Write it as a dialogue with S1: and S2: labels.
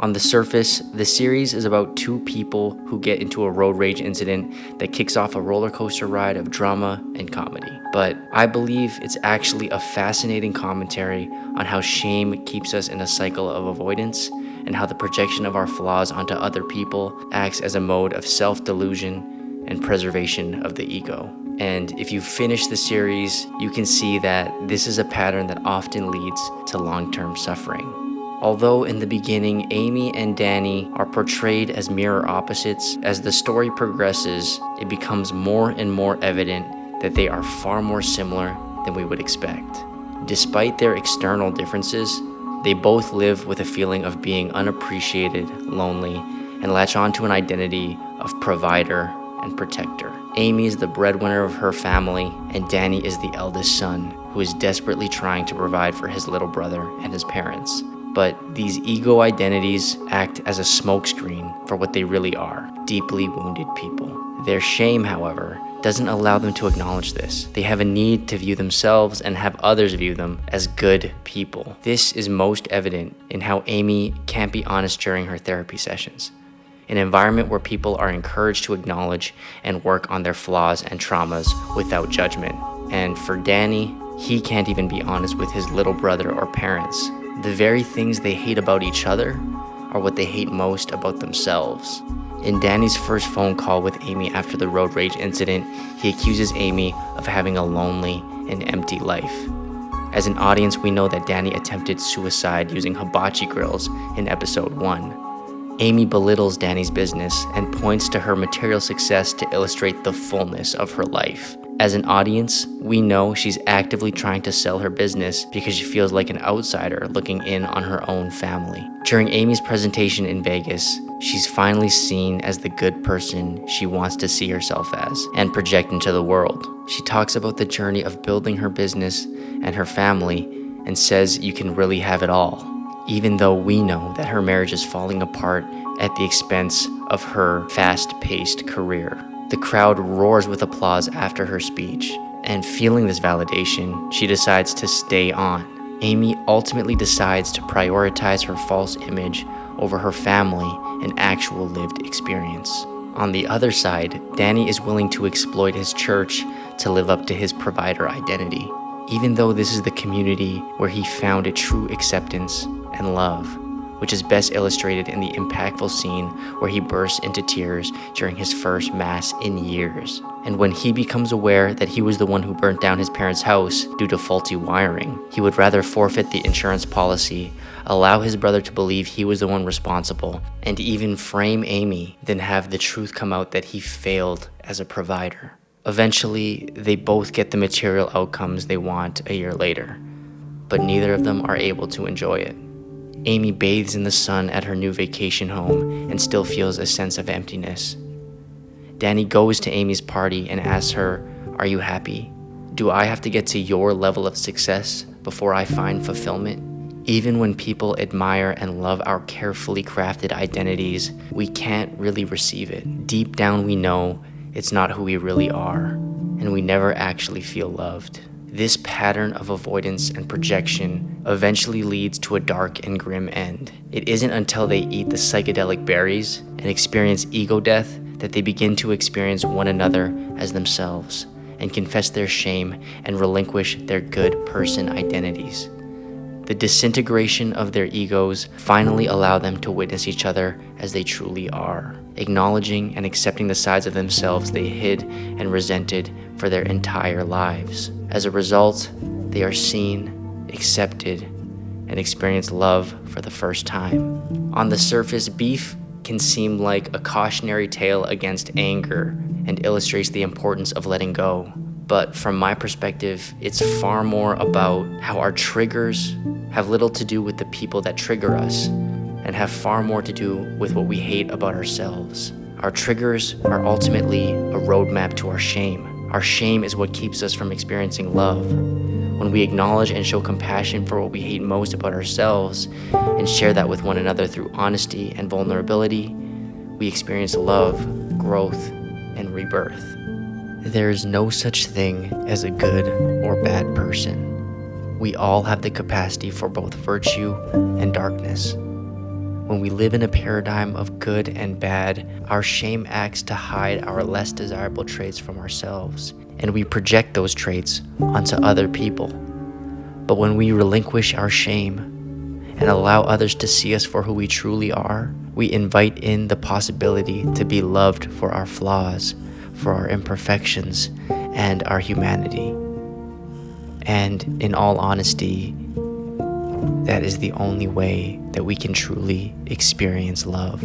S1: On the surface, the series is about two people who get into a road rage incident that kicks off a roller coaster ride of drama and comedy. But I believe it's actually a fascinating commentary on how shame keeps us in a cycle of avoidance and how the projection of our flaws onto other people acts as a mode of self-delusion and preservation of the ego. And if you finish the series, you can see that this is a pattern that often leads to long-term suffering. Although in the beginning, Amy and Danny are portrayed as mirror opposites, as the story progresses, it becomes more and more evident that they are far more similar than we would expect. Despite their external differences, they both live with a feeling of being unappreciated, lonely, and latch onto an identity of provider and protector. Amy is the breadwinner of her family, and Danny is the eldest son, who is desperately trying to provide for his little brother and his parents. But these ego identities act as a smokescreen for what they really are, deeply wounded people. Their shame, however, doesn't allow them to acknowledge this. They have a need to view themselves and have others view them as good people. This is most evident in how Amy can't be honest during her therapy sessions. An environment where people are encouraged to acknowledge and work on their flaws and traumas without judgment. And for Danny, he can't even be honest with his little brother or parents. The very things they hate about each other are what they hate most about themselves. In Danny's first phone call with Amy after the road rage incident, he accuses Amy of having a lonely and empty life. As an audience, we know that Danny attempted suicide using hibachi grills in episode 1. Amy belittles Danny's business and points to her material success to illustrate the fullness of her life. As an audience, we know she's actively trying to sell her business because she feels like an outsider looking in on her own family. During Amy's presentation in Vegas, she's finally seen as the good person she wants to see herself as and project into the world. She talks about the journey of building her business and her family and says you can really have it all, even though we know that her marriage is falling apart at the expense of her fast-paced career. The crowd roars with applause after her speech, and feeling this validation, she decides to stay on. Amy ultimately decides to prioritize her false image over her family and actual lived experience. On the other side, Danny is willing to exploit his church to live up to his provider identity, even though this is the community where he found a true acceptance and love, which is best illustrated in the impactful scene where he bursts into tears during his first mass in years. And when he becomes aware that he was the one who burnt down his parents' house due to faulty wiring, he would rather forfeit the insurance policy, allow his brother to believe he was the one responsible, and even frame Amy than have the truth come out that he failed as a provider. Eventually, they both get the material outcomes they want a year later, but neither of them are able to enjoy it. Amy bathes in the sun at her new vacation home and still feels a sense of emptiness. Danny goes to Amy's party and asks her, "Are you happy? Do I have to get to your level of success before I find fulfillment?" Even when people admire and love our carefully crafted identities, we can't really receive it. Deep down we know it's not who we really are, and we never actually feel loved. This pattern of avoidance and projection eventually leads to a dark and grim end. It isn't until they eat the psychedelic berries and experience ego death that they begin to experience one another as themselves and confess their shame and relinquish their good person identities. The disintegration of their egos finally allow them to witness each other as they truly are, acknowledging and accepting the sides of themselves they hid and resented for their entire lives. As a result, they are seen, accepted, and experience love for the first time. On the surface, Beef can seem like a cautionary tale against anger and illustrates the importance of letting go. But from my perspective, it's far more about how our triggers have little to do with the people that trigger us and have far more to do with what we hate about ourselves. Our triggers are ultimately a roadmap to our shame. Our shame is what keeps us from experiencing love. When we acknowledge and show compassion for what we hate most about ourselves and share that with one another through honesty and vulnerability, we experience love, growth, and rebirth. There is no such thing as a good or bad person. We all have the capacity for both virtue and darkness. When we live in a paradigm of good and bad, our shame acts to hide our less desirable traits from ourselves, and we project those traits onto other people. But when we relinquish our shame and allow others to see us for who we truly are, we invite in the possibility to be loved for our flaws, for our imperfections, and our humanity. And in all honesty, that is the only way that we can truly experience love.